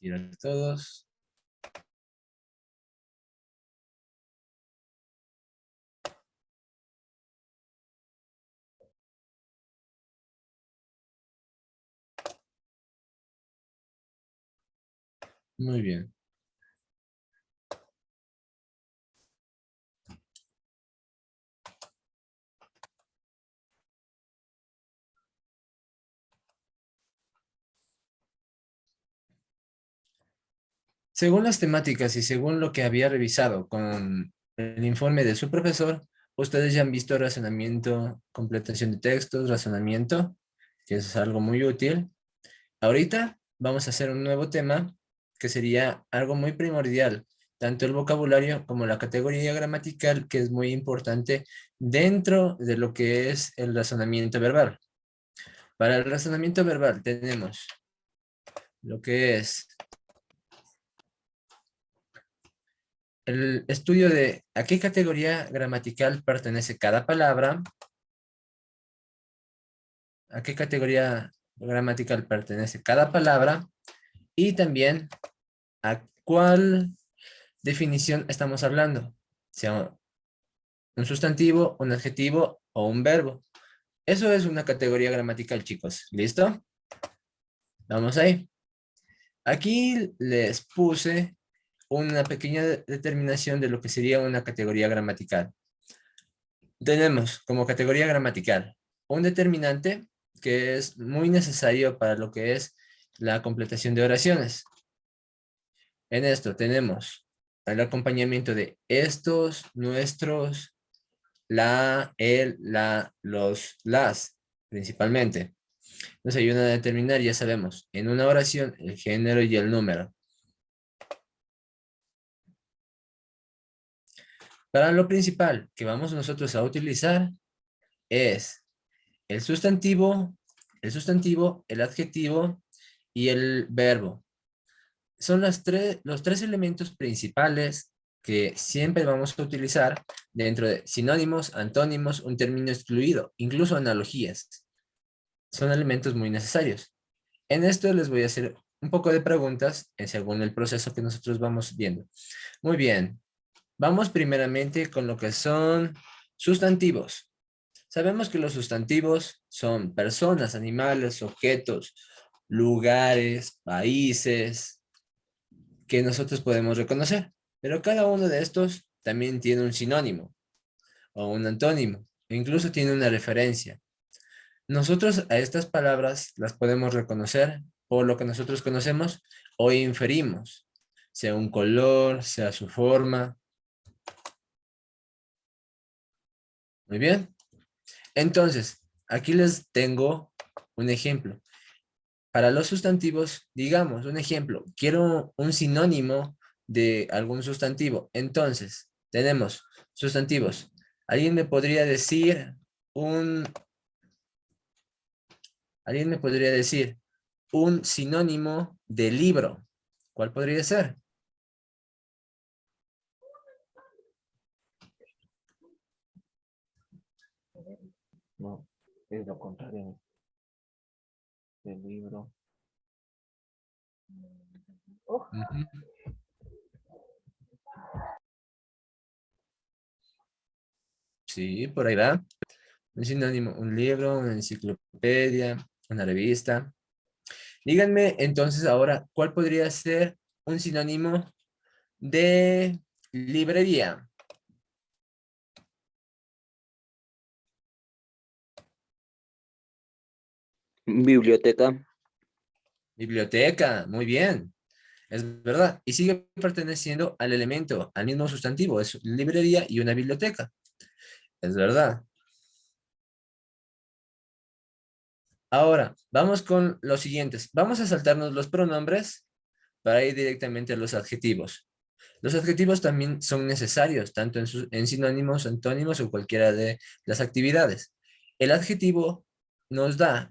Tirar todos. Muy bien. Según las temáticas y según lo que había revisado con el informe de su profesor, ustedes ya han visto razonamiento, completación de textos, razonamiento, que es algo muy útil. Ahorita vamos a hacer un nuevo tema que sería algo muy primordial, tanto el vocabulario como la categoría gramatical, que es muy importante dentro de lo que es el razonamiento verbal. Para el razonamiento verbal tenemos lo que es el estudio de a qué categoría gramatical pertenece cada palabra, a qué categoría gramatical pertenece cada palabra y también a cuál definición estamos hablando, sea un sustantivo, un adjetivo o un verbo. Eso es una categoría gramatical, chicos. ¿Listo? Vamos ahí. Aquí les puse una pequeña determinación de lo que sería una categoría gramatical. Tenemos como categoría gramatical un determinante que es muy necesario para lo que es la completación de oraciones. En esto tenemos el acompañamiento de estos, nuestros, la, el, la, los, las, principalmente. Nos ayudan a determinar, ya sabemos, en una oración el género y el número. Para lo principal que vamos nosotros a utilizar es el sustantivo, el adjetivo y el verbo. Son los tres elementos principales que siempre vamos a utilizar dentro de sinónimos, antónimos, un término excluido, incluso analogías. Son elementos muy necesarios. En esto les voy a hacer un poco de preguntas según el proceso que nosotros vamos viendo. Muy bien, vamos primeramente con lo que son sustantivos. Sabemos que los sustantivos son personas, animales, objetos, lugares, países que nosotros podemos reconocer. Pero cada uno de estos también tiene un sinónimo o un antónimo, e incluso tiene una referencia. Nosotros a estas palabras las podemos reconocer por lo que nosotros conocemos o inferimos, sea un color, sea su forma. Muy bien. Entonces, aquí les tengo un ejemplo. Para los sustantivos, digamos, un ejemplo, quiero un sinónimo de algún sustantivo. Entonces, tenemos sustantivos. ¿Alguien me podría decir un, alguien me podría decir un sinónimo de libro? ¿Cuál podría ser? No, es lo contrario del libro. Ujú. Sí, por ahí va. Un sinónimo, un libro, una enciclopedia, una revista. Díganme entonces ahora, ¿cuál podría ser un sinónimo de librería? Biblioteca. Biblioteca, muy bien, es verdad. Y sigue perteneciendo al elemento, al mismo sustantivo, es librería y una biblioteca, es verdad. Ahora, vamos con los siguientes. Vamos a saltarnos los pronombres para ir directamente a los adjetivos. Los adjetivos también son necesarios, tanto en sinónimos, antónimos o cualquiera de las actividades. El adjetivo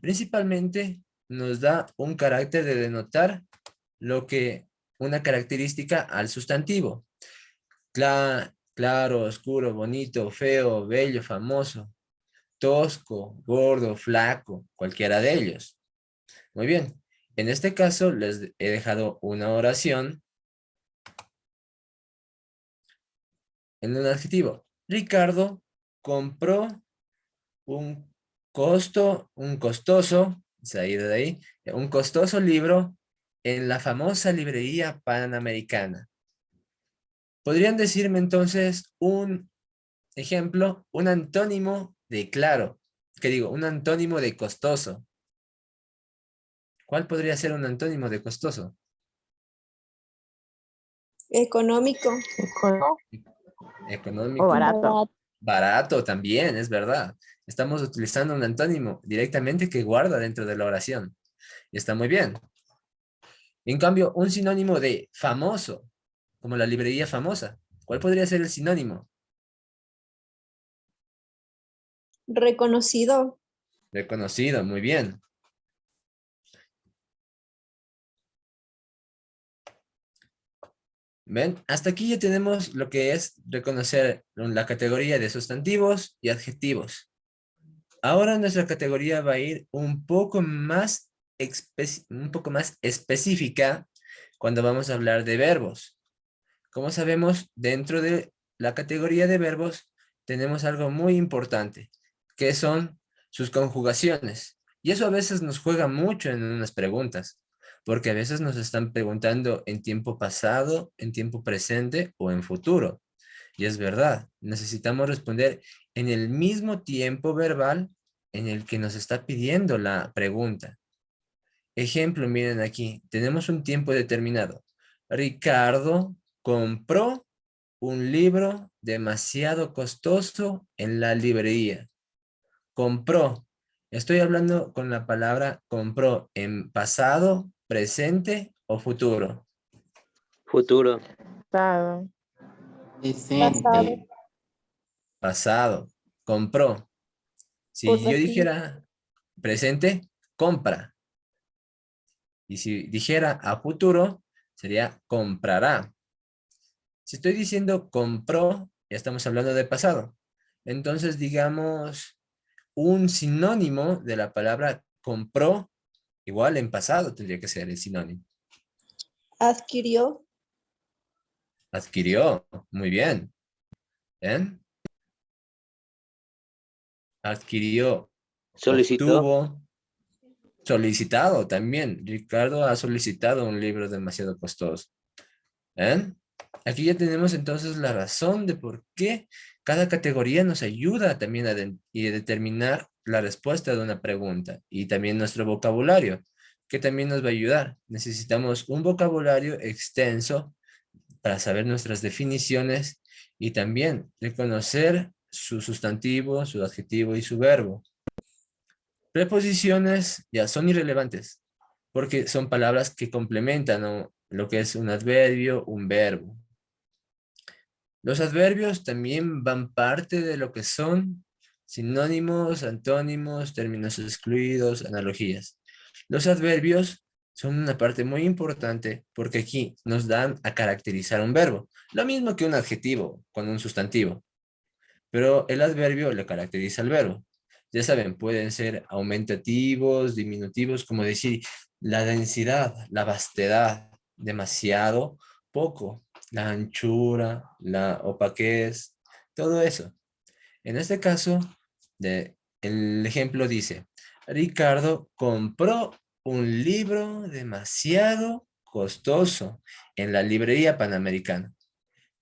principalmente, nos da un carácter de denotar una característica al sustantivo. Claro, oscuro, bonito, feo, bello, famoso, tosco, gordo, flaco, cualquiera de ellos. Muy bien. En este caso, les he dejado una oración en un adjetivo. Ricardo compró un un costoso, se ha ido de ahí, un costoso libro en la famosa librería panamericana. ¿Podrían decirme entonces un ejemplo, un antónimo de claro? ¿Qué digo? Un antónimo de costoso. ¿Cuál podría ser un antónimo de costoso? Económico. O Económico. barato. Barato también, es verdad. Estamos utilizando un antónimo directamente que guarda dentro de la oración. Y está muy bien. En cambio, un sinónimo de famoso, como la librería famosa. ¿Cuál podría ser el sinónimo? Reconocido. Reconocido, muy bien. ¿Ven? Hasta aquí ya tenemos lo que es reconocer la categoría de sustantivos y adjetivos. Ahora nuestra categoría va a ir un poco más específica cuando vamos a hablar de verbos. Como sabemos, dentro de la categoría de verbos tenemos algo muy importante, que son sus conjugaciones. Y eso a veces nos juega mucho en unas preguntas, porque a veces nos están preguntando en tiempo pasado, en tiempo presente o en futuro. Y es verdad, necesitamos responder en el mismo tiempo verbal en el que nos está pidiendo la pregunta. Ejemplo, miren aquí, tenemos un tiempo determinado. Ricardo compró un libro demasiado costoso en la librería. Compró. Estoy hablando con la palabra compró en pasado, presente o futuro. Futuro. Pasado. Pasado. Presente. Pasado. Compró. Por Si yo decir. dijera presente, compra. Y si dijera a futuro, sería comprará. Si estoy diciendo compró, ya estamos hablando de pasado. Entonces, digamos, un sinónimo de la palabra compró, igual en pasado tendría que ser el sinónimo. Adquirió. Adquirió, muy bien. ¿Ven? Adquirió, Solicitó. obtuvo, solicitado también. Ricardo ha solicitado un libro demasiado costoso. ¿Ven? Aquí ya tenemos entonces la razón de por qué cada categoría nos ayuda también y a determinar la respuesta de una pregunta y también nuestro vocabulario, que también nos va a ayudar. Necesitamos un vocabulario extenso para saber nuestras definiciones y también reconocer su sustantivo, su adjetivo y su verbo. Preposiciones ya son irrelevantes porque son palabras que complementan, ¿no?, lo que es un adverbio, un verbo. Los adverbios también van parte de lo que son sinónimos, antónimos, términos excluidos, analogías. Los adverbios son una parte muy importante porque aquí nos dan a caracterizar un verbo. Lo mismo que un adjetivo con un sustantivo, pero el adverbio le caracteriza al verbo. Ya saben, pueden ser aumentativos, diminutivos, como decir la densidad, la vastedad, demasiado, poco, la anchura, la opaquez, todo eso. En este caso, el ejemplo dice, Ricardo compró un libro demasiado costoso en la librería panamericana.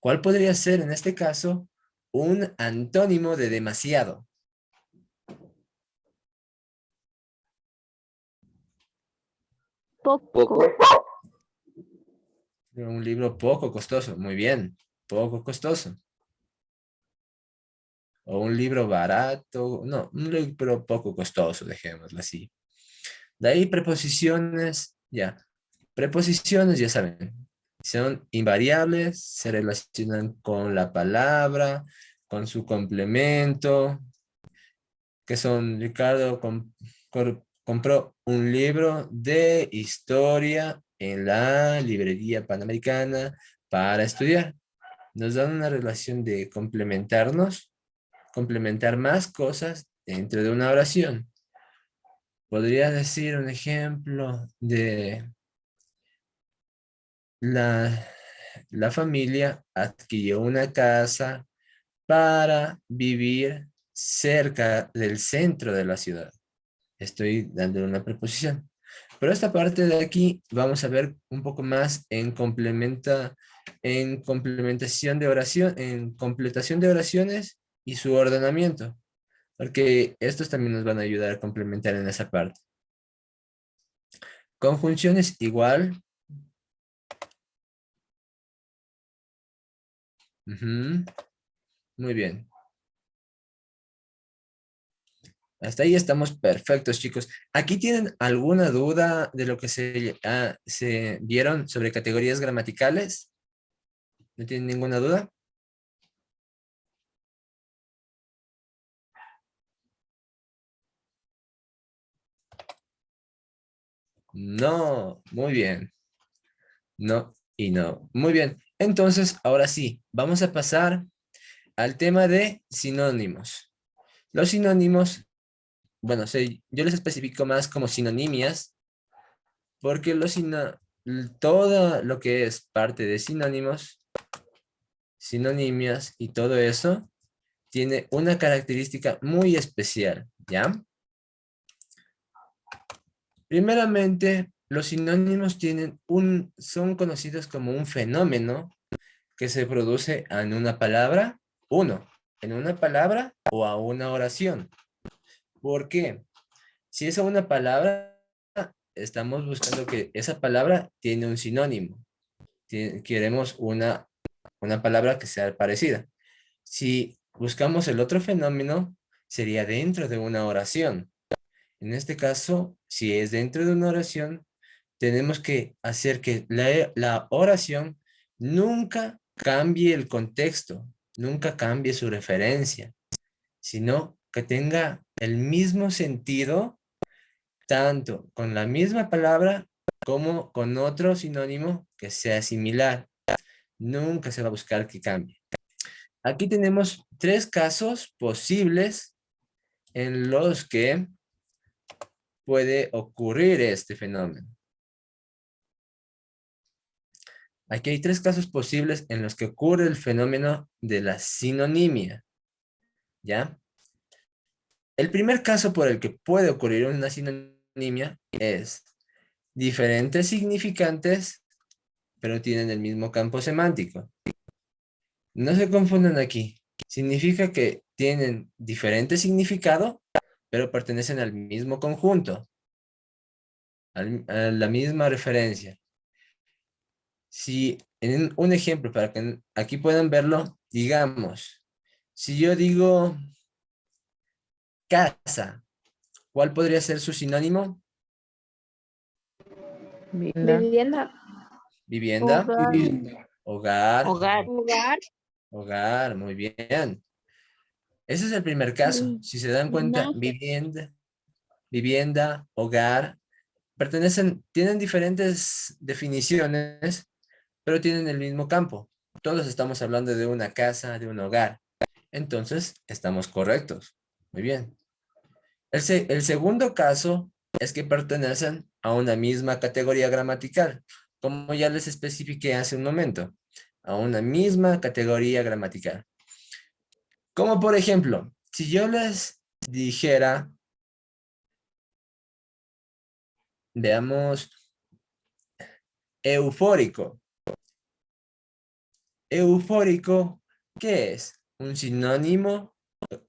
¿Cuál podría ser en este caso un antónimo de demasiado? Poco. Un libro poco costoso, muy bien, poco costoso. O un libro barato, no, un libro poco costoso, dejémoslo así. De ahí preposiciones, ya. Preposiciones, ya saben, son invariables, se relacionan con la palabra, con su complemento, que son, Ricardo compró un libro de historia en la librería panamericana para estudiar. Nos dan una relación de complementarnos, complementar más cosas dentro de una oración. Podría decir un ejemplo de la familia adquirió una casa para vivir cerca del centro de la ciudad. Estoy dando una preposición. Pero esta parte de aquí vamos a ver un poco más en complementación de oración, en completación de oraciones y su ordenamiento, porque estos también nos van a ayudar a complementar en esa parte. Conjunciones igual. Ujú. Muy bien. Hasta ahí estamos perfectos, chicos. ¿Aquí tienen alguna duda de lo que se vieron sobre categorías gramaticales? ¿No tienen ninguna duda? No, muy bien. No y no. Muy bien. Entonces, ahora sí, vamos a pasar al tema de sinónimos. Los sinónimos, bueno, yo les especifico más como sinonimias, porque todo lo que es parte de sinónimos, sinonimias y todo eso, tiene una característica muy especial, ¿ya? Primeramente, los sinónimos son conocidos como un fenómeno que se produce en una palabra, en una palabra o a una oración. ¿Por qué? Si es a una palabra, estamos buscando que esa palabra tiene un sinónimo. Queremos una palabra que sea parecida. Si buscamos el otro fenómeno, sería dentro de una oración. En este caso, si es dentro de una oración, tenemos que hacer que la oración nunca cambie el contexto, nunca cambie su referencia, sino que tenga el mismo sentido, tanto con la misma palabra como con otro sinónimo que sea similar. Nunca se va a buscar que cambie. Aquí tenemos 3 casos posibles en los que puede ocurrir este fenómeno. Aquí hay 3 casos posibles en los que ocurre el fenómeno de la sinonimia, ¿ya? El primer caso por el que puede ocurrir una sinonimia es diferentes significantes, pero tienen el mismo campo semántico. No se confundan aquí. Significa que tienen diferente significado, pero pertenecen al mismo conjunto, a la misma referencia. Si en un ejemplo, para que aquí puedan verlo, digamos, si yo digo casa, ¿cuál podría ser su sinónimo? Vivienda. Vivienda, Hogar. hogar, Hogar. Hogar. hogar, muy bien. Ese es el primer caso. Si se dan cuenta, Linaje. vivienda, hogar, tienen diferentes definiciones, pero tienen el mismo campo. Todos estamos hablando de una casa, de un hogar. Entonces, estamos correctos. Muy bien. El segundo caso es que pertenecen a una misma categoría gramatical, como ya les especifiqué hace un momento, a una misma categoría gramatical. Como por ejemplo, si yo les dijera, veamos, eufórico. Eufórico, ¿qué es? ¿Un sinónimo,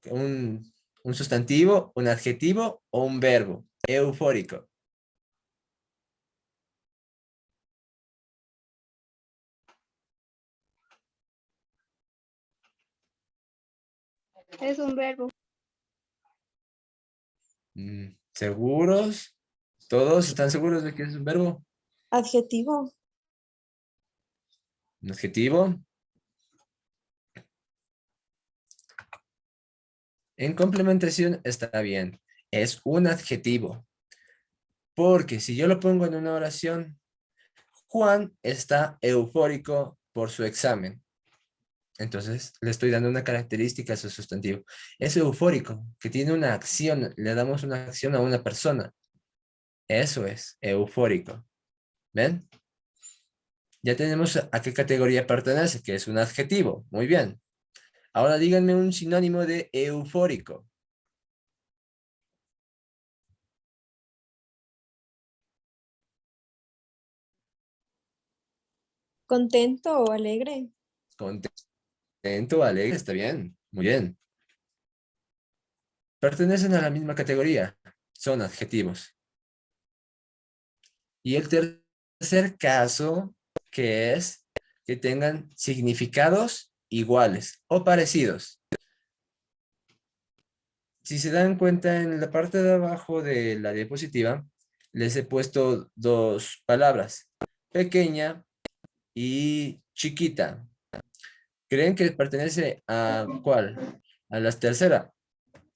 un, un sustantivo, un adjetivo o un verbo? Eufórico. Es un verbo. ¿Seguros? ¿Todos están seguros de que es un verbo? Adjetivo. ¿Un adjetivo? En complementación está bien. Es un adjetivo. Porque si yo lo pongo en una oración, Juan está eufórico por su examen. Entonces, le estoy dando una característica a su sustantivo. Es eufórico, que tiene una acción, le damos una acción a una persona. Eso es, eufórico. ¿Ven? Ya tenemos a qué categoría pertenece, que es un adjetivo. Muy bien. Ahora díganme un sinónimo de eufórico. Contento o alegre. Contento, alegre, está bien. Muy bien. Pertenecen a la misma categoría. Son adjetivos. Y el tercer caso, que es que tengan significados iguales o parecidos. Si se dan cuenta, en la parte de abajo de la diapositiva, les he puesto dos palabras, pequeña y chiquita. ¿Creen que pertenece a cuál? ¿A la tercera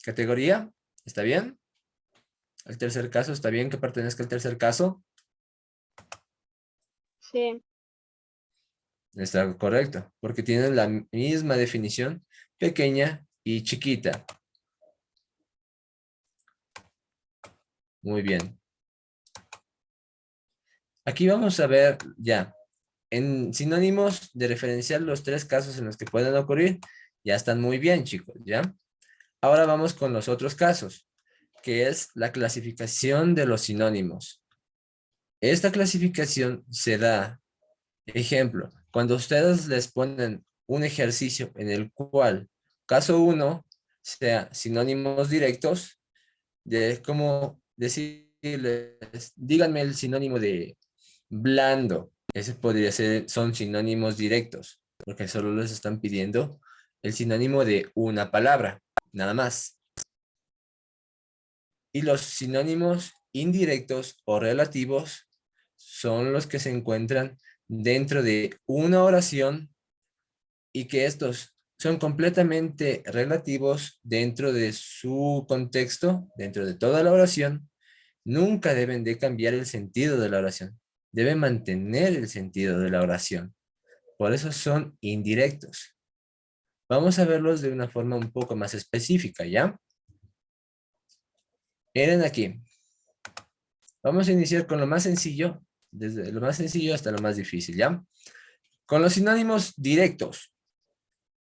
categoría? ¿Está bien? ¿El tercer caso está bien que pertenezca al tercer caso? Sí. Está correcto, porque tienen la misma definición, pequeña y chiquita. Muy bien. Aquí vamos a ver ya, en sinónimos de referenciar los tres casos en los que pueden ocurrir, ya están muy bien, chicos, ¿ya? Ahora vamos con los otros casos, que es la clasificación de los sinónimos. Esta clasificación se da, ejemplo, cuando ustedes les ponen un ejercicio en el cual, caso 1, sea sinónimos directos, de cómo decirles, díganme el sinónimo de blando. Ese podría ser, son sinónimos directos, porque solo les están pidiendo el sinónimo de una palabra, nada más. Y los sinónimos indirectos o relativos son los que se encuentran dentro de una oración y que estos son completamente relativos dentro de su contexto, dentro de toda la oración. Nunca deben de cambiar el sentido de la oración. Deben mantener el sentido de la oración. Por eso son indirectos. Vamos a verlos de una forma un poco más específica, ¿ya? Miren aquí. Vamos a iniciar con lo más sencillo, desde lo más sencillo hasta lo más difícil, ¿ya? Con los sinónimos directos.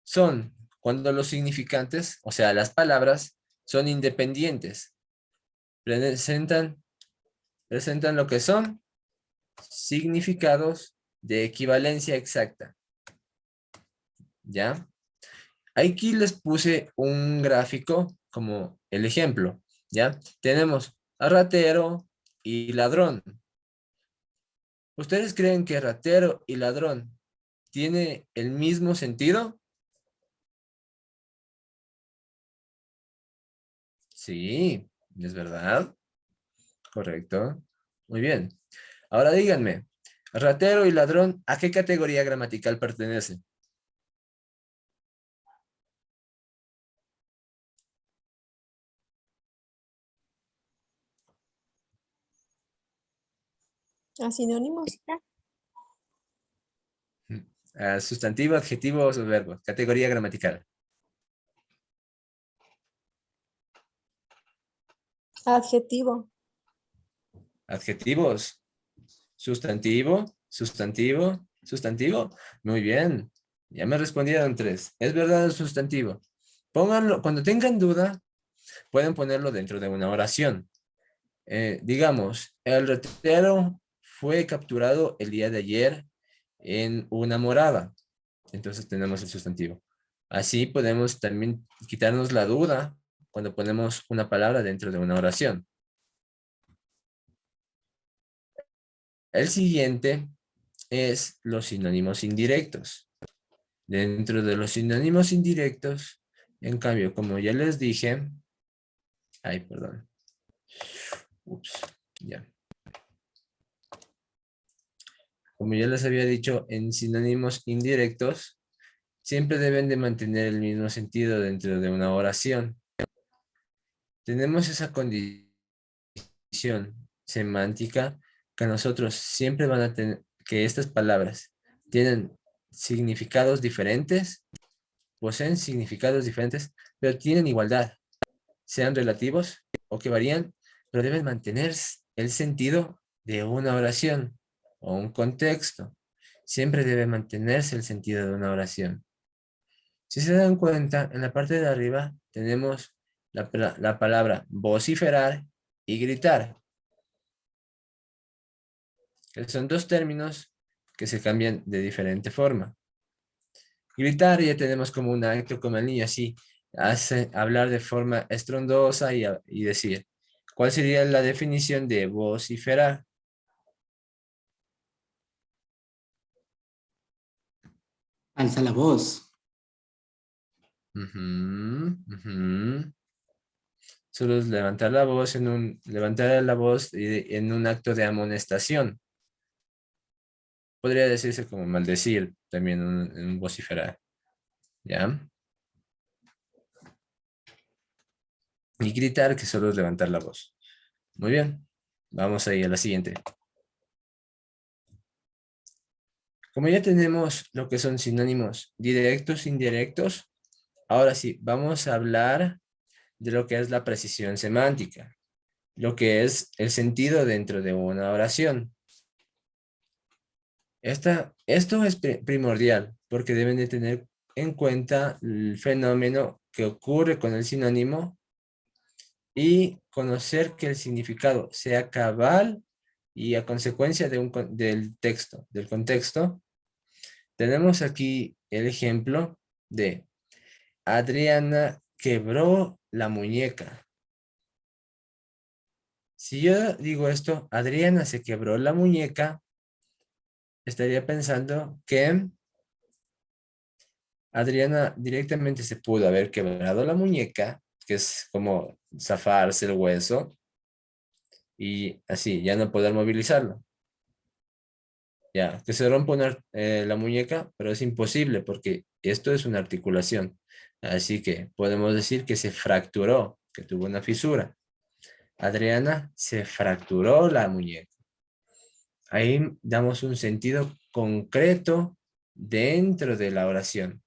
Son cuando los significantes, o sea, las palabras, son independientes. Presentan lo que son significados de equivalencia exacta. ¿Ya? Aquí les puse un gráfico como el ejemplo. ¿Ya? Tenemos a ratero y ladrón. ¿Ustedes creen que ratero y ladrón tiene el mismo sentido? Sí, es verdad. Correcto. Muy bien. Ahora díganme, ratero y ladrón, ¿a qué categoría gramatical pertenecen? ¿A sinónimos? Sustantivo, adjetivo o verbo. Categoría gramatical. Adjetivo. Adjetivos. Sustantivo, sustantivo, sustantivo. Muy bien. Ya me respondieron tres. Es verdad el sustantivo. Pónganlo, cuando tengan duda, pueden ponerlo dentro de una oración. Digamos, el ratero fue capturado el día de ayer en una morada. Entonces tenemos el sustantivo. Así podemos también quitarnos la duda cuando ponemos una palabra dentro de una oración. El siguiente es los sinónimos indirectos. Dentro de los sinónimos indirectos, en cambio, como ya les dije, ay, perdón. Ups, ya. Como ya les había dicho, en sinónimos indirectos, siempre deben de mantener el mismo sentido dentro de una oración. Tenemos esa condición semántica que nosotros siempre van a tener, que estas palabras tienen significados diferentes, poseen significados diferentes, pero tienen igualdad, sean relativos o que varían, pero deben mantener el sentido de una oración o un contexto. Siempre debe mantenerse el sentido de una oración. Si se dan cuenta, en la parte de arriba tenemos la palabra vociferar y gritar, que son dos términos que se cambian de diferente forma. Gritar ya tenemos como un acto como el niño así, hace hablar de forma estrondosa y decir. ¿Cuál sería la definición de vociferar? Alza la voz. Ujú, ujú. Solo es levantar la voz levantar la voz en un acto de amonestación. Podría decirse como maldecir también en un vociferar. ¿Ya? Y gritar, que solo es levantar la voz. Muy bien. Vamos a ir a la siguiente. Como ya tenemos lo que son sinónimos directos, indirectos, ahora sí, vamos a hablar de lo que es la precisión semántica, lo que es el sentido dentro de una oración. Esto es primordial porque deben de tener en cuenta el fenómeno que ocurre con el sinónimo y conocer que el significado sea cabal y a consecuencia del texto, del contexto. Tenemos aquí el ejemplo de Adriana quebró la muñeca. Si yo digo esto, Adriana se quebró la muñeca, estaría pensando que Adriana directamente se pudo haber quebrado la muñeca, que es como zafarse el hueso, y así, ya no poder movilizarlo. Ya, que se rompa la muñeca, pero es imposible porque esto es una articulación. Así que podemos decir que se fracturó, que tuvo una fisura. Adriana se fracturó la muñeca. Ahí damos un sentido concreto dentro de la oración.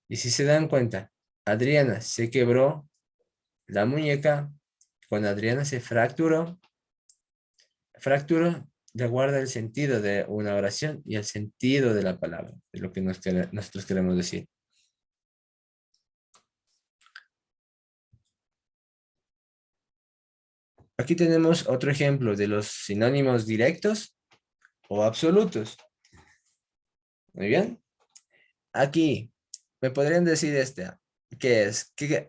Y si se dan cuenta, Adriana se quebró la muñeca, cuando Adriana se fracturó, le guarda el sentido de una oración y el sentido de la palabra, de lo que nosotros queremos decir. Aquí tenemos otro ejemplo de los sinónimos directos o absolutos. Muy bien. Aquí, me podrían decir ¿qué es? ¿Qué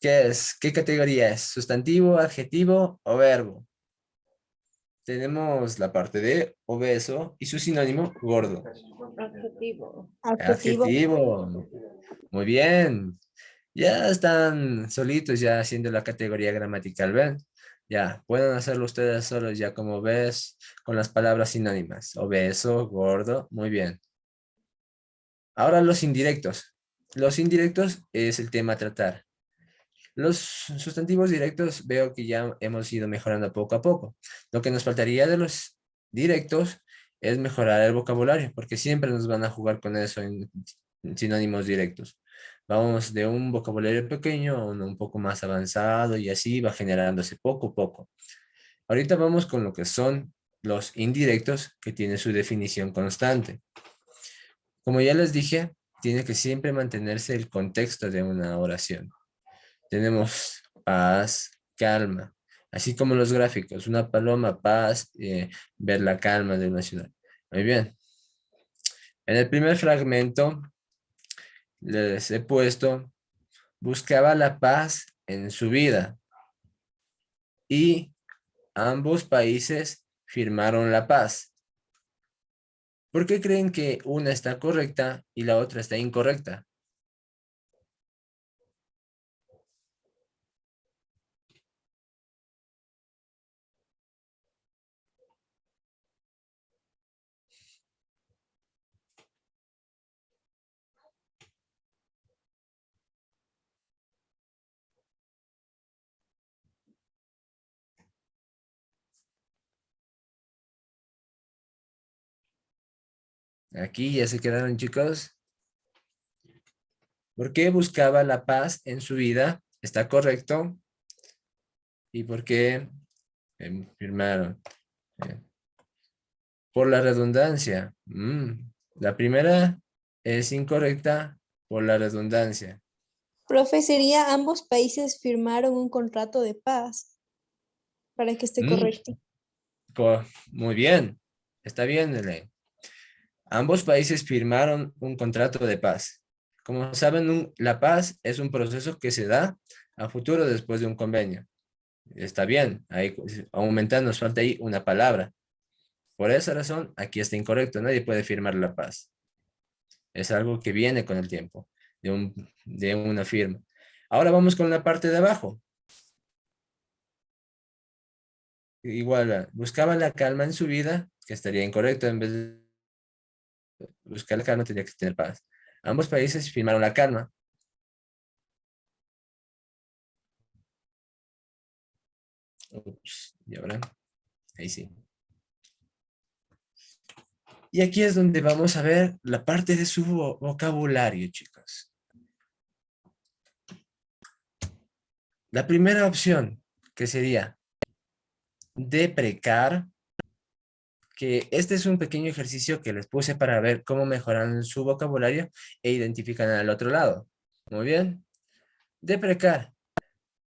es? ¿Qué categoría es? ¿Sustantivo, adjetivo o verbo? Tenemos la parte de obeso y su sinónimo gordo. Adjetivo. Adjetivo. Muy bien. Ya están solitos ya haciendo la categoría gramatical, ¿ven? Ya, pueden hacerlo ustedes solos ya como ves con las palabras sinónimas. Obeso, gordo, muy bien. Ahora los indirectos. Los indirectos es el tema a tratar. Los sustantivos directos veo que ya hemos ido mejorando poco a poco. Lo que nos faltaría de los directos es mejorar el vocabulario, porque siempre nos van a jugar con eso en sinónimos directos. Vamos de un vocabulario pequeño a uno un poco más avanzado y así va generándose poco a poco. Ahorita vamos con lo que son los indirectos, que tienen su definición constante. Como ya les dije, tiene que siempre mantenerse el contexto de una oración. Tenemos paz, calma, así como los gráficos, una paloma, paz, ver la calma de una ciudad. Muy bien. En el primer fragmento les he puesto, buscaba la paz en su vida y ambos países firmaron la paz. ¿Por qué creen que una está correcta y la otra está incorrecta? Aquí ya se quedaron, chicos. ¿Por qué buscaba la paz en su vida? ¿Está correcto? ¿Y por qué Firmaron. Por la redundancia. La primera es incorrecta por la redundancia. Profe, sería ambos países firmaron un contrato de paz para que esté Mm, correcto. Muy bien. Está bien, Elaine. Ambos países firmaron un contrato de paz. Como saben, la paz es un proceso que se da a futuro después de un convenio. Está bien, ahí aumentando, nos falta ahí una palabra. Por esa razón, aquí está incorrecto. Nadie puede firmar la paz. Es algo que viene con el tiempo de una firma. Ahora vamos con la parte de abajo. Igual, buscaba la calma en su vida, que estaría incorrecto. En vez de buscar la calma, tendría que tener paz. Ambos países firmaron la calma. Ups, y ahora, ahí sí. Y aquí es donde vamos a ver la parte de su vocabulario, chicos. La primera opción, que sería deprecar, que este es un pequeño ejercicio que les puse para ver cómo mejoran su vocabulario e identifican al otro lado. Muy bien. Deprecar,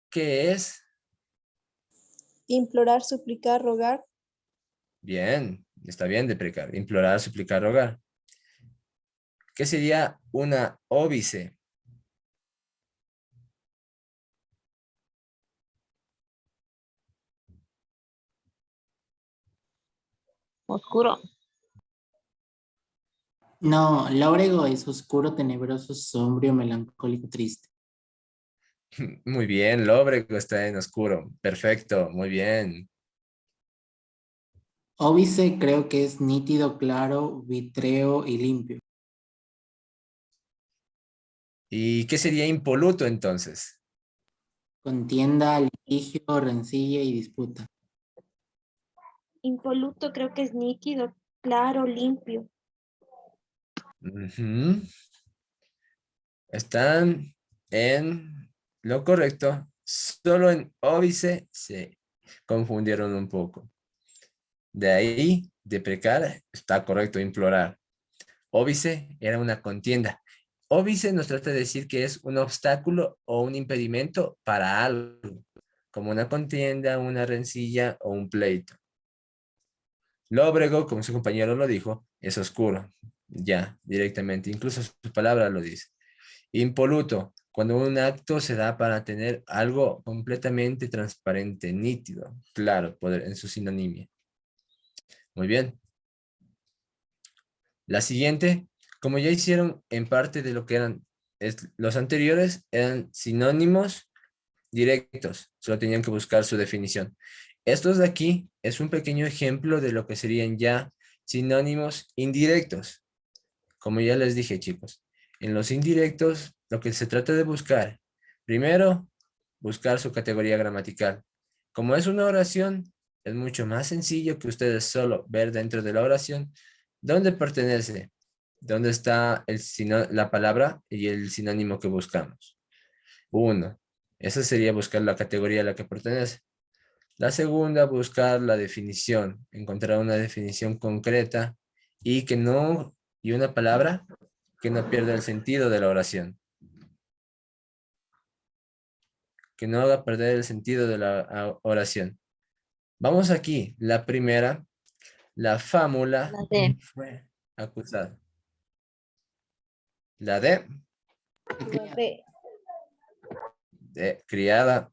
¿qué es? Implorar, suplicar, rogar. Bien, está bien deprecar. Implorar, suplicar, rogar. ¿Qué sería una óbice? Oscuro. No, Lábrego es oscuro, tenebroso, sombrío, melancólico, triste. Muy bien, lóbrego está en oscuro. Perfecto, muy bien. Óbice creo que es nítido, claro, vítreo y limpio. ¿Y qué sería impoluto entonces? Contienda, litigio, rencilla y disputa. Impoluto creo que es nítido, claro, limpio. Ujú. Están en lo correcto. Solo en óbice se confundieron un poco. De ahí, deprecar, está correcto, implorar. Óbice era una contienda. Óbice nos trata de decir que es un obstáculo o un impedimento para algo, como una contienda, una rencilla o un pleito. Lóbrego, como su compañero lo dijo, es oscuro. Ya, directamente. Incluso su palabra lo dice. Impoluto, cuando un acto se da para tener algo completamente transparente, nítido, claro, poder, en su sinonimia. Muy bien. La siguiente, como ya hicieron en parte de lo que eran los anteriores, eran sinónimos directos, solo tenían que buscar su definición. Estos de aquí es un pequeño ejemplo de lo que serían ya sinónimos indirectos. Como ya les dije, chicos, en los indirectos lo que se trata de buscar, primero, buscar su categoría gramatical. Como es una oración, es mucho más sencillo que ustedes solo ver dentro de la oración dónde pertenece, dónde está la palabra y el sinónimo que buscamos. Uno, esa sería buscar la categoría a la que pertenece. La segunda, buscar la definición, encontrar una definición concreta y que no, y una palabra que no pierda el sentido de la oración, que no haga perder el sentido de la oración. Vamos aquí, la primera, la fámula La D. fue acusada. La de La D. criada.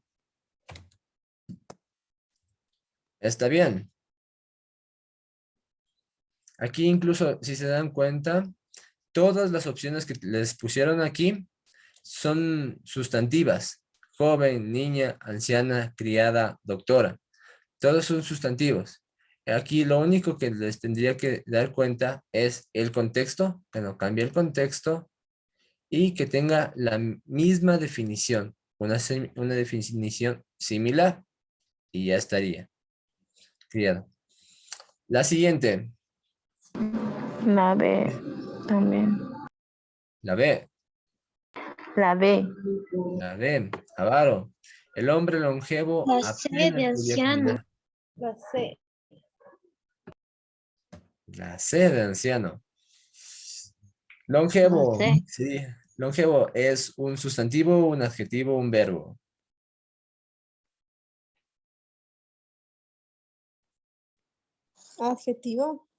Está bien. Aquí incluso, si se dan cuenta, todas las opciones que les pusieron aquí son sustantivas. Joven, niña, anciana, criada, doctora. Todos son sustantivos. Aquí lo único que les tendría que dar cuenta es el contexto, que no cambie el contexto y que tenga la misma definición, una definición similar y ya estaría. Criado. La siguiente, La B también. la B. La B. La B, Avaro. El hombre longevo La C de apenas podía anciano. caminar. La C. La C de anciano. Longevo. La C. Sí, longevo es un sustantivo, un adjetivo, un verbo. Adjetivo.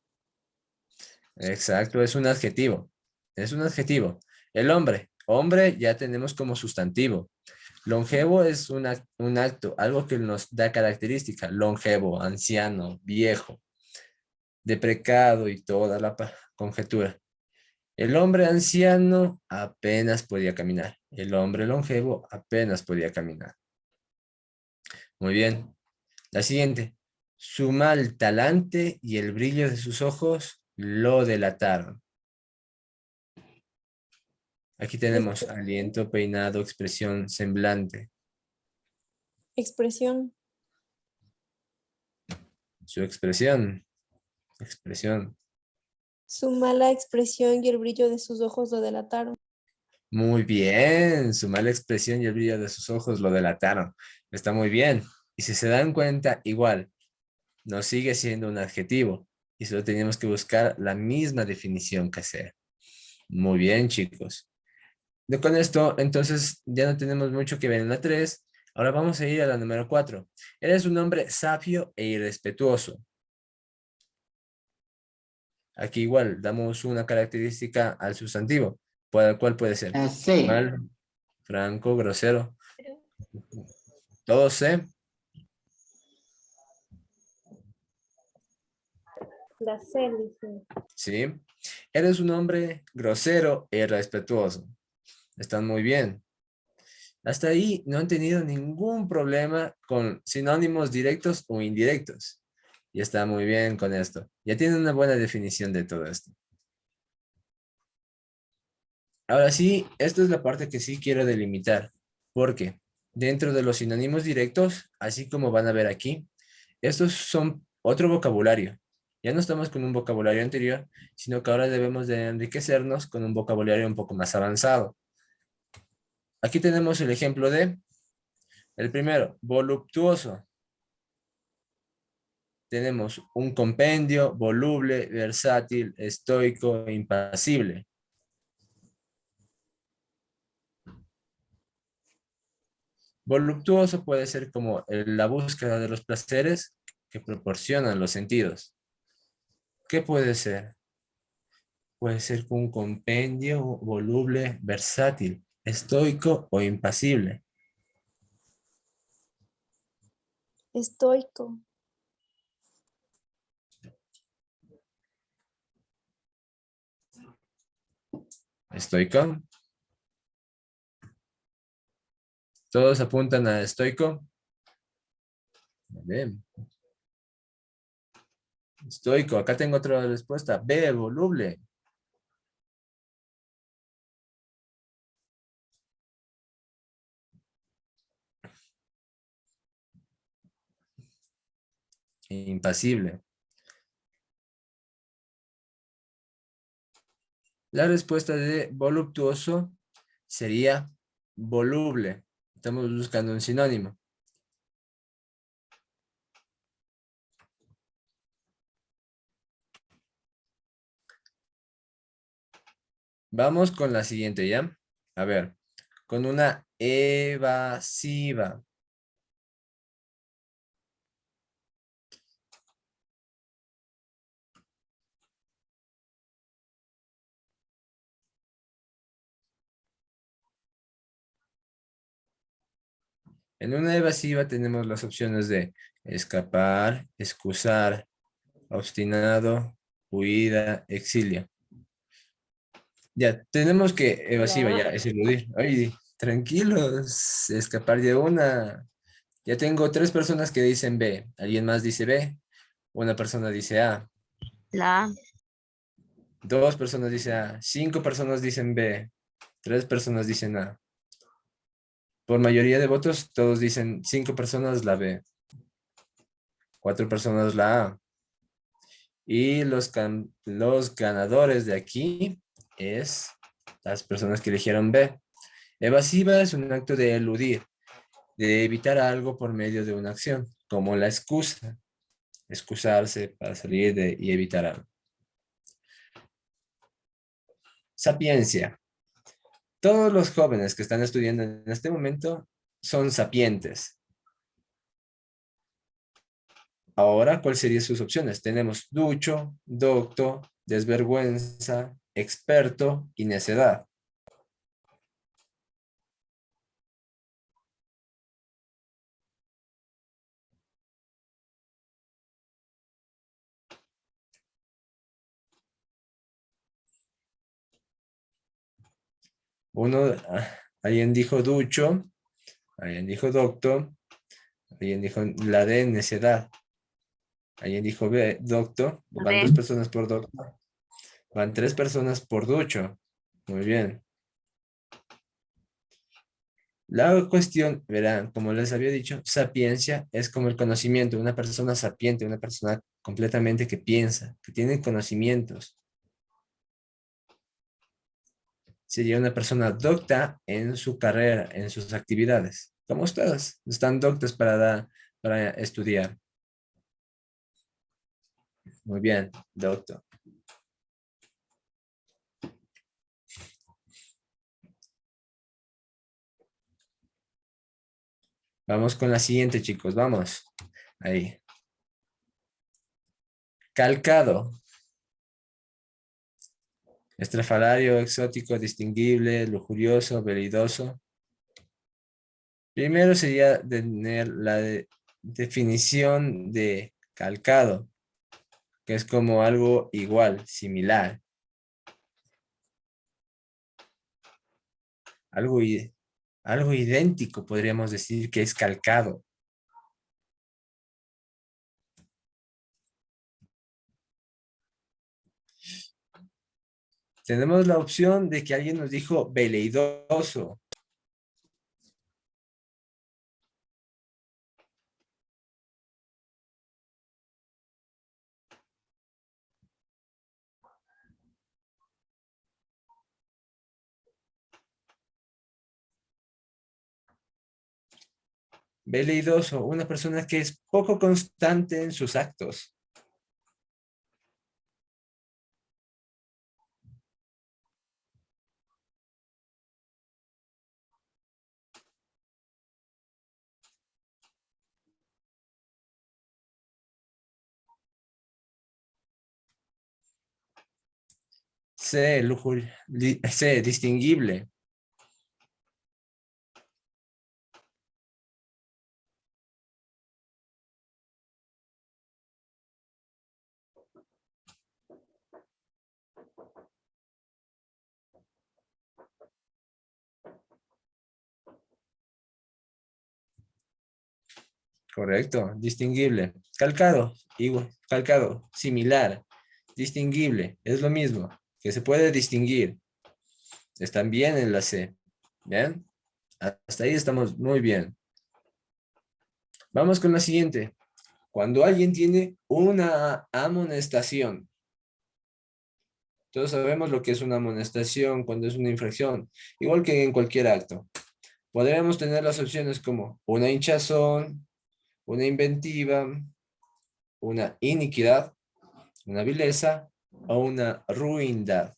Exacto, es un adjetivo. Es un adjetivo. El hombre. Hombre ya tenemos como sustantivo. Longevo es un acto, algo que nos da característica. Longevo, anciano, viejo, deprecado y toda la conjetura. El hombre anciano apenas podía caminar. El hombre longevo apenas podía caminar. Muy bien. La siguiente. Su mal talante y el brillo de sus ojos lo delataron. Aquí tenemos aliento, peinado, expresión, semblante. Expresión. Su expresión. Expresión. Su mala expresión y el brillo de sus ojos lo delataron. Muy bien. Su mala expresión y el brillo de sus ojos lo delataron. Está muy bien. Y si se dan cuenta, igual, no sigue siendo un adjetivo. Y solo teníamos que buscar la misma definición que sea. Muy bien, chicos. Con esto, entonces, ya no tenemos mucho que ver en la 3. Ahora vamos a ir a la número 4. Eres un hombre sabio e irrespetuoso. Aquí igual, damos una característica al sustantivo. ¿Cuál puede ser? La C. Mal, franco, grosero. Todo C. La C, dice. Sí. Eres un hombre grosero e irrespetuoso. Están muy bien. Hasta ahí no han tenido ningún problema con sinónimos directos o indirectos. Y está muy bien con esto. Ya tienen una buena definición de todo esto. Ahora sí, esta es la parte que sí quiero delimitar. Porque dentro de los sinónimos directos, así como van a ver aquí, estos son otro vocabulario. Ya no estamos con un vocabulario anterior, sino que ahora debemos de enriquecernos con un vocabulario un poco más avanzado. Aquí tenemos el ejemplo de, el primero, voluptuoso. Tenemos un compendio, voluble, versátil, estoico, impasible. Voluptuoso puede ser como la búsqueda de los placeres que proporcionan los sentidos. ¿Qué puede ser? Puede ser un compendio, voluble, versátil, estoico o impasible. Estoico. ¿Estoico? ¿Todos apuntan a estoico? Bien. Estoico. Acá tengo otra respuesta. B, voluble. Impasible. La respuesta de voluptuoso sería voluble. Estamos buscando un sinónimo. Vamos con la siguiente, ¿ya? A ver, con una evasiva. En una evasiva tenemos las opciones de escapar, excusar, obstinado, huida, exilio. Ya, tenemos que evasiva ya, es eludir. Ay, tranquilos, escapar de una. Ya tengo 3 personas que dicen B. ¿Alguien más dice B? Una persona dice A. La A. 2 personas dicen A. 5 personas dicen B. 3 personas dicen A. Por mayoría de votos, todos dicen 5 personas la B. 4 personas la A. Y los ganadores de aquí es las personas que eligieron B. Evasiva es un acto de eludir, de evitar algo por medio de una acción, como la excusa. excusarse para salir y evitar algo. Sapiencia. Todos los jóvenes que están estudiando en este momento son sapientes. Ahora, ¿cuáles serían sus opciones? Tenemos ducho, docto, desvergüenza, experto y necedad. Alguien dijo ducho, alguien dijo docto, alguien dijo la D, necedad. Alguien dijo B, docto. Van 2 personas por docto. Van 3 personas por ducho. Muy bien. La cuestión, verán, como les había dicho, sapiencia es como el conocimiento, una persona sapiente, una persona completamente que piensa, que tiene conocimientos. Sería una persona docta en su carrera, en sus actividades. Como ustedes, están doctos para estudiar. Muy bien, doctor. Vamos con la siguiente, chicos, vamos. Ahí. Calcado. Estrafalario, exótico, distinguible, lujurioso, veridoso. Primero sería tener la definición de calcado, que es como algo igual, similar. Algo idéntico, podríamos decir que es calcado. Tenemos la opción de que alguien nos dijo veleidoso. Veleidoso, una persona que es poco constante en sus actos. C, distinguible. Correcto, distinguible. Calcado, igual, calcado, similar. Distinguible, es lo mismo, que se puede distinguir. Están bien en la C. ¿Bien? Hasta ahí estamos muy bien. Vamos con la siguiente. Cuando alguien tiene una amonestación. Todos sabemos lo que es una amonestación cuando es una infracción. Igual que en cualquier acto. Podríamos tener las opciones como una hinchazón, una inventiva, una iniquidad, una vileza o una ruindad.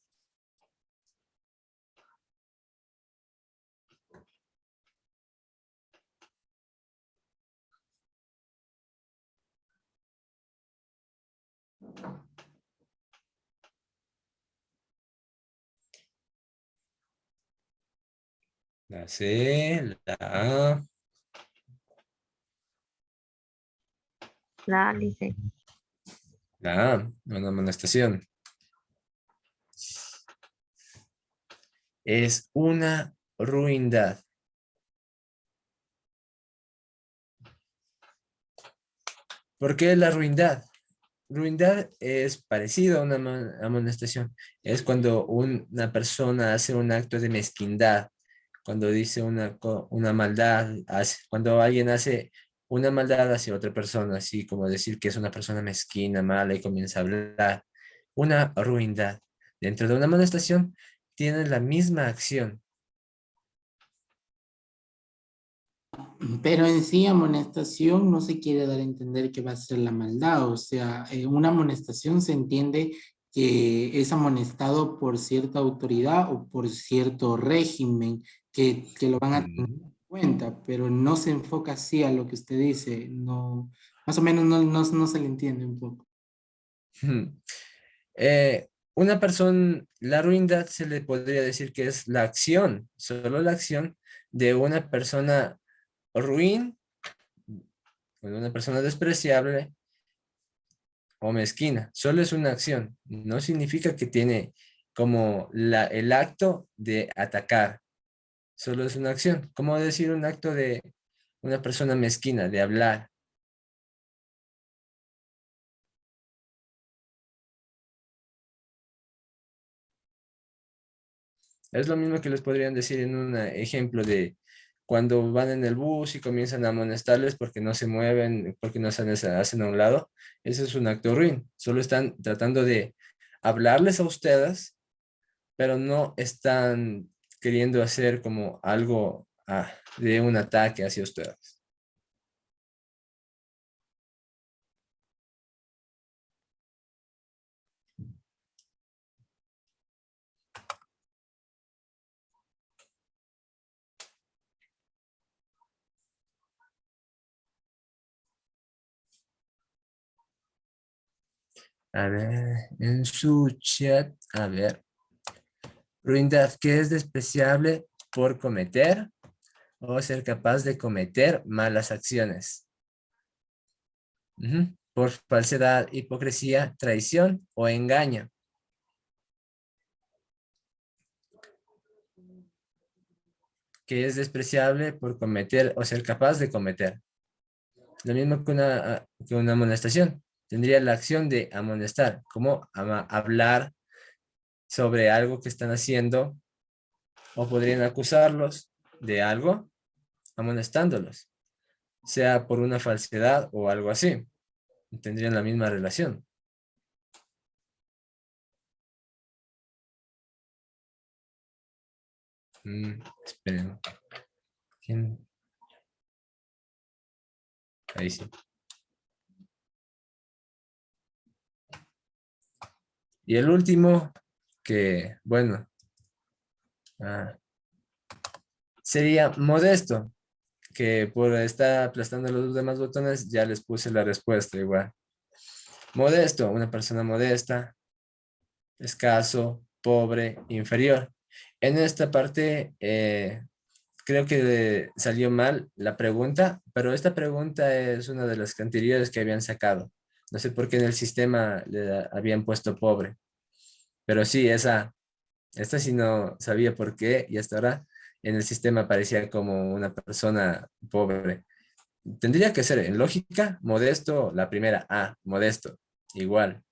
La C, la A. La dice. La A, una amonestación. Es una ruindad. ¿Por qué la ruindad? Ruindad es parecido a una amonestación. Es cuando una persona hace un acto de mezquindad, cuando dice una maldad, cuando alguien hace una maldad hacia otra persona, así como decir que es una persona mezquina, mala y comienza a hablar. Una ruindad. Dentro de una amonestación tienen la misma acción. Pero en sí, amonestación no se quiere dar a entender que va a ser la maldad. O sea, una amonestación se entiende que es amonestado por cierta autoridad o por cierto régimen que lo van a tener Mm. en cuenta, pero no se enfoca así a lo que usted dice. No, más o menos no se le entiende un poco. Una persona, la ruindad se le podría decir que es la acción, solo la acción de una persona ruin, de una persona despreciable o mezquina. Solo es una acción. No significa que tiene como el acto de atacar. Solo es una acción. ¿Cómo decir un acto de una persona mezquina, de hablar? Es lo mismo que les podrían decir en un ejemplo de cuando van en el bus y comienzan a amonestarles porque no se mueven, porque no se hacen a un lado. Ese es un acto ruin. Solo están tratando de hablarles a ustedes, pero no están queriendo hacer como algo de un ataque hacia ustedes. A ver, en su chat, a ver. Ruindad, ¿qué es despreciable por cometer o ser capaz de cometer malas acciones? Por falsedad, hipocresía, traición o engaño. ¿Qué es despreciable por cometer o ser capaz de cometer? Lo mismo que una amonestación. Tendría la acción de amonestar, como hablar sobre algo que están haciendo, o podrían acusarlos de algo amonestándolos, sea por una falsedad o algo así. Tendrían la misma relación. Esperen. ¿Quién? Ahí sí. Y el último, que bueno, sería modesto, que por estar aplastando los demás botones ya les puse la respuesta igual. Modesto, una persona modesta, escaso, pobre, inferior. En esta parte creo que salió mal la pregunta, pero esta pregunta es una de las anteriores que habían sacado. No sé por qué en el sistema le habían puesto pobre, pero sí, esta sí no sabía por qué y hasta ahora en el sistema aparecía como una persona pobre. Tendría que ser en lógica, modesto, la primera A, modesto, igual.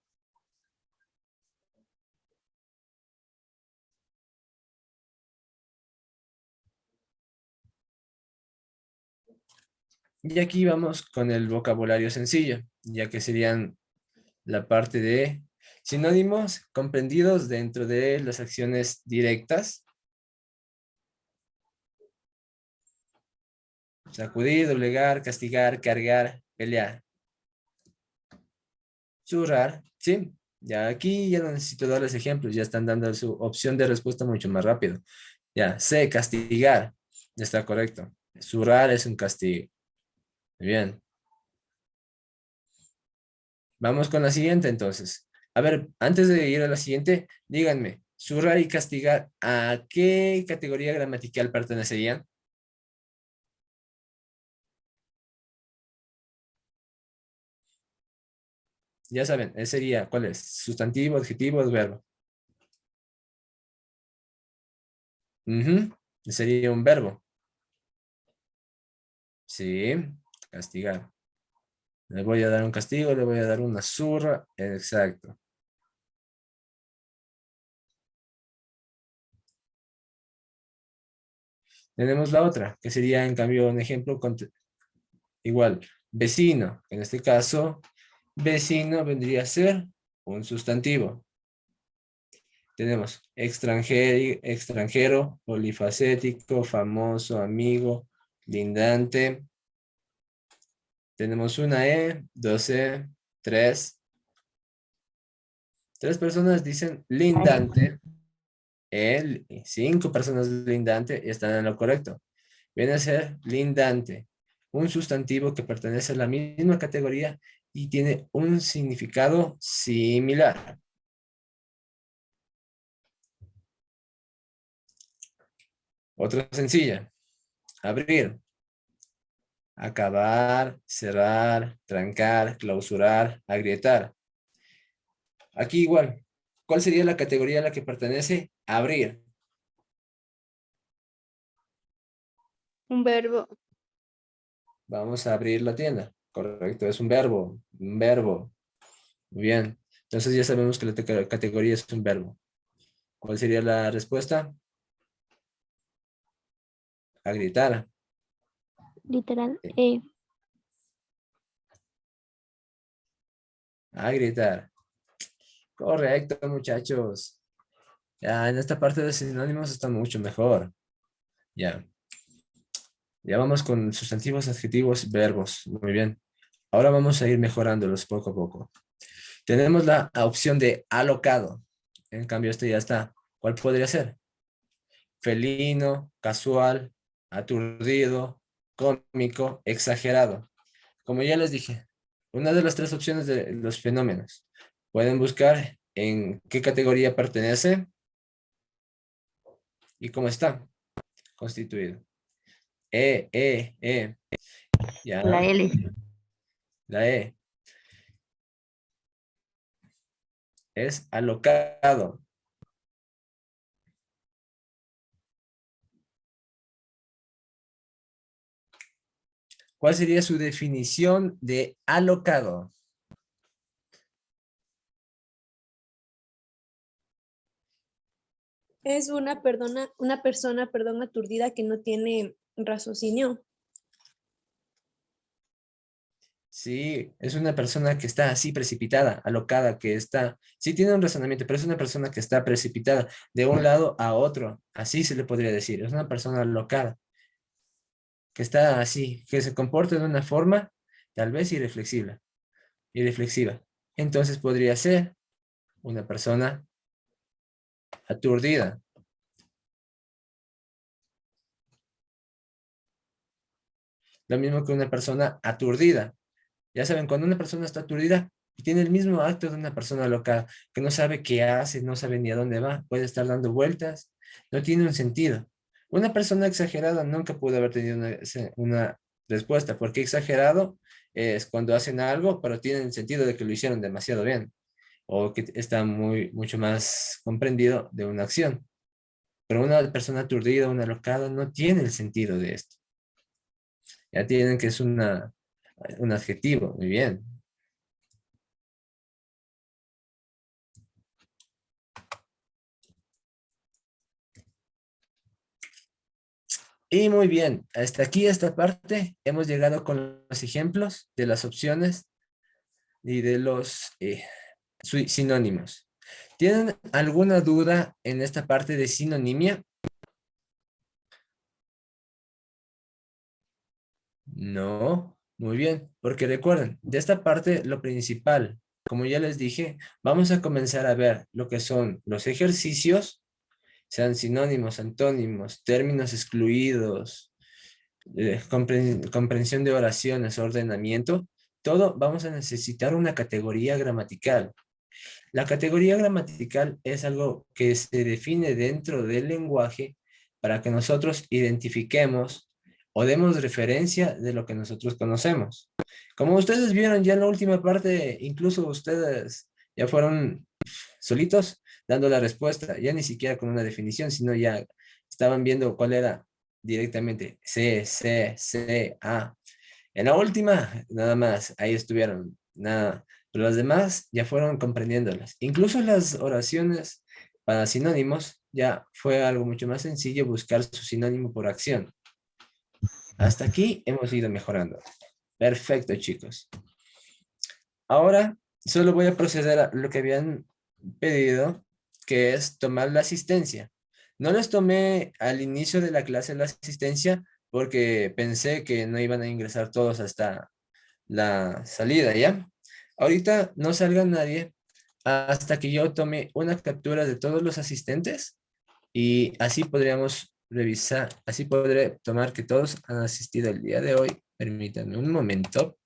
Y aquí vamos con el vocabulario sencillo, ya que serían la parte de sinónimos comprendidos dentro de las acciones directas. Sacudir, doblegar, castigar, cargar, pelear. Zurrar, ¿sí? Ya aquí ya no necesito darles ejemplos, ya están dando su opción de respuesta mucho más rápido. Ya, C, castigar, ya está correcto. Zurrar es un castigo. Muy bien. Vamos con la siguiente entonces. A ver, antes de ir a la siguiente, díganme, zurrar y castigar, ¿a qué categoría gramatical pertenecerían? Ya saben, ese sería, ¿cuál es? Sustantivo, adjetivo, verbo. Sería un verbo. Sí, castigar. Le voy a dar un castigo, le voy a dar una zurra. Exacto. Tenemos la otra, que sería en cambio un ejemplo igual. Vecino. En este caso, vecino vendría a ser un sustantivo. Tenemos extranjero, polifacético, famoso, amigo, lindante. Tenemos una E, 2E, 3. 3 personas dicen lindante. 5 personas lindante y están en lo correcto. Viene a ser lindante, un sustantivo que pertenece a la misma categoría y tiene un significado similar. Otra sencilla. Abrir. Acabar, cerrar, trancar, clausurar, agrietar. Aquí igual. ¿Cuál sería la categoría a la que pertenece? Abrir. Un verbo. Vamos a abrir la tienda. Correcto, es un verbo. Un verbo. Muy bien. Entonces ya sabemos que la categoría es un verbo. ¿Cuál sería la respuesta? A gritar. Literal. A gritar. Correcto, muchachos. Ya en esta parte de sinónimos está mucho mejor. Ya. Ya vamos con sustantivos, adjetivos, verbos. Muy bien. Ahora vamos a ir mejorándolos poco a poco. Tenemos la opción de alocado. En cambio, este ya está. ¿Cuál podría ser? Felino, casual, aturdido, cómico, exagerado. Como ya les dije, una de las 3 opciones de los fenómenos. Pueden buscar en qué categoría pertenece y cómo está constituido. Ya, La L. la E. Es alocado. ¿Cuál sería su definición de alocado? Es una persona, aturdida que no tiene raciocinio. Sí, es una persona que está así precipitada, alocada, que está, sí tiene un razonamiento, pero es una persona que está precipitada de un lado a otro, así se le podría decir, es una persona alocada, que está así, que se comporta de una forma tal vez irreflexiva. Entonces podría ser una persona aturdida. Lo mismo que una persona aturdida. Ya saben, cuando una persona está aturdida, tiene el mismo acto de una persona loca, que no sabe qué hace, no sabe ni a dónde va, puede estar dando vueltas, no tiene un sentido. Una persona exagerada nunca pudo haber tenido una respuesta, porque exagerado es cuando hacen algo, pero tienen el sentido de que lo hicieron demasiado bien, o que está mucho más comprendido de una acción. Pero una persona aturdida, una locada, no tiene el sentido de esto. Ya tienen que es un adjetivo, muy bien. Y muy bien, hasta aquí esta parte hemos llegado con los ejemplos de las opciones y de los sinónimos. ¿Tienen alguna duda en esta parte de sinonimia? No, muy bien, porque recuerden, de esta parte lo principal, como ya les dije, vamos a comenzar a ver lo que son los ejercicios, sean sinónimos, antónimos, términos excluidos, comprensión de oraciones, ordenamiento, todo vamos a necesitar una categoría gramatical. La categoría gramatical es algo que se define dentro del lenguaje para que nosotros identifiquemos o demos referencia de lo que nosotros conocemos. Como ustedes vieron ya en la última parte, incluso ustedes ya fueron solitos dando la respuesta, ya ni siquiera con una definición, sino ya estaban viendo cuál era directamente C, C, C, A. En la última, nada más, ahí estuvieron, nada. Pero las demás ya fueron comprendiéndolas. Incluso las oraciones para sinónimos ya fue algo mucho más sencillo buscar su sinónimo por acción. Hasta aquí hemos ido mejorando. Perfecto, chicos. Ahora solo voy a proceder a lo que habían pedido, que es tomar la asistencia. No les tomé al inicio de la clase la asistencia porque pensé que no iban a ingresar todos hasta la salida, ¿ya? Ahorita no salga nadie hasta que yo tome una captura de todos los asistentes y así podríamos revisar, así podré tomar que todos han asistido el día de hoy. Permítanme un momento.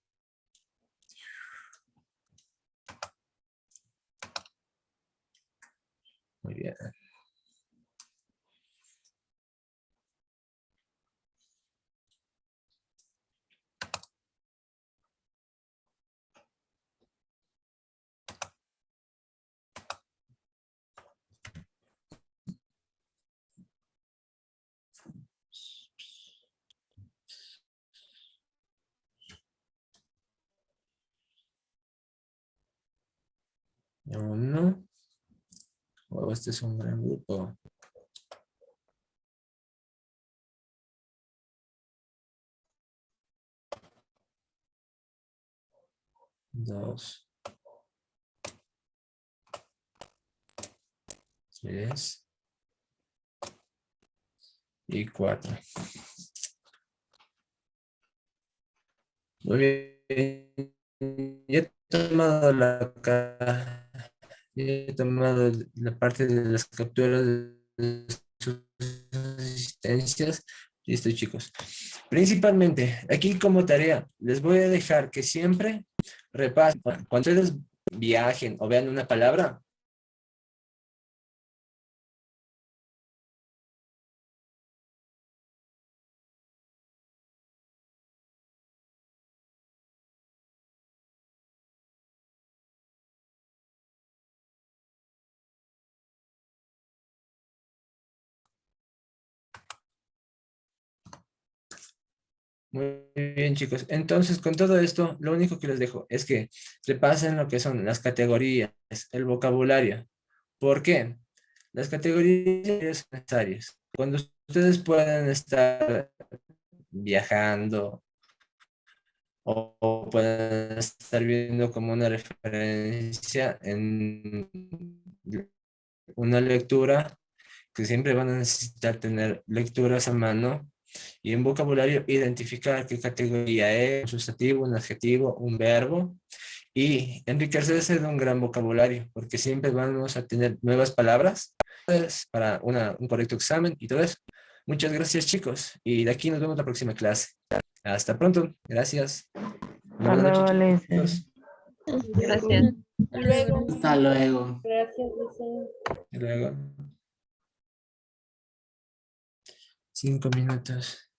Muy bien. Uno. Oh, este es un gran grupo. Dos. Tres. Y cuatro. Muy bien. Ya he tomado ya he tomado la parte de las capturas de sus asistencias. Listo, chicos. Principalmente, aquí como tarea, les voy a dejar que siempre repasen. Cuando ustedes viajen o vean una palabra, muy bien, chicos. Entonces, con todo esto, lo único que les dejo es que repasen lo que son las categorías, el vocabulario. ¿Por qué? Las categorías son necesarias. Cuando ustedes puedan estar viajando o puedan estar viendo como una referencia en una lectura, que siempre van a necesitar tener lecturas a mano y en vocabulario identificar qué categoría es, un sustantivo, un adjetivo, un verbo y enriquecerse de un gran vocabulario, porque siempre vamos a tener nuevas palabras para un correcto examen y todo eso. Muchas gracias, chicos, y de aquí nos vemos la próxima clase. Hasta pronto. Gracias. Hasta luego, Chicos. Gracias. Luego. Hasta luego. Gracias, Liceo. Hasta luego. 5 minutos.